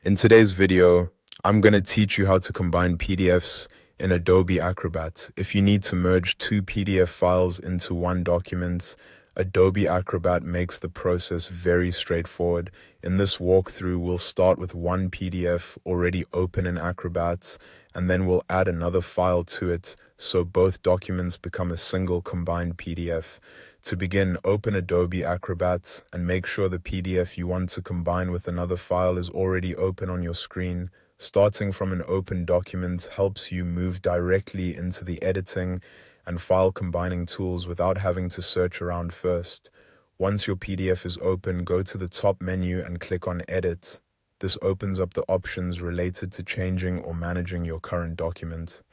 In today's video, I'm going to teach you how to combine PDFs in Adobe Acrobat. If you need to merge two PDF files into one document, Adobe Acrobat makes the process very straightforward. In this walkthrough, we'll start with one PDF already open in Acrobat, and then we'll add another file to it so both documents become a single combined PDF. To begin, open Adobe Acrobat and make sure the PDF you want to combine with another file is already open on your screen. Starting from an open document helps you move directly into the editing and file combining tools without having to search around first. Once your PDF is open, go to the top menu and click on Edit. This opens up the options related to changing or managing your current document.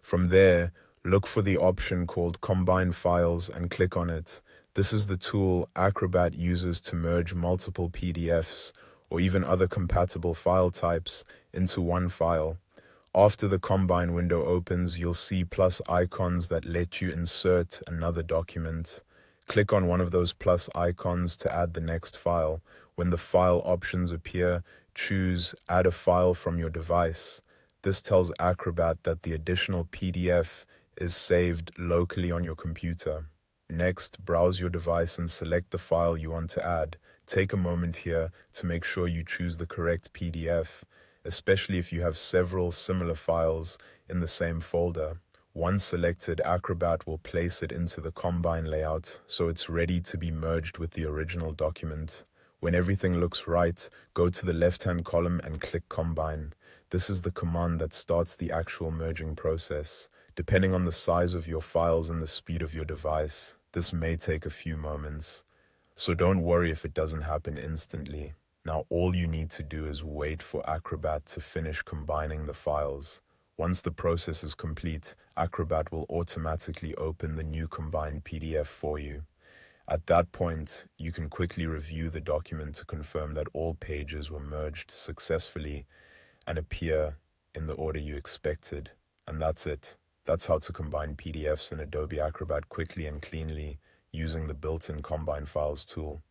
From there, look for the option called Combine Files and click on it. This is the tool Acrobat uses to merge multiple PDFs or even other compatible file types into one file. After the Combine window opens, you'll see plus icons that let you insert another document. Click on one of those plus icons to add the next file. When the file options appear, choose Add a File from your device. This tells Acrobat that the additional PDF is saved locally on your computer. Next, browse your device and select the file you want to add. Take a moment here to make sure you choose the correct PDF, especially if you have several similar files in the same folder. Once selected, Acrobat will place it into the Combine layout so it's ready to be merged with the original document. When everything looks right, go to the left-hand column and click Combine. This is the command that starts the actual merging process. Depending on the size of your files and the speed of your device, this may take a few moments. So don't worry if it doesn't happen instantly. Now all you need to do is wait for Acrobat to finish combining the files. Once the process is complete, Acrobat will automatically open the new combined PDF for you. At that point, you can quickly review the document to confirm that all pages were merged successfully and appear in the order you expected. And that's it. That's how to combine PDFs in Adobe Acrobat quickly and cleanly using the built-in Combine Files tool.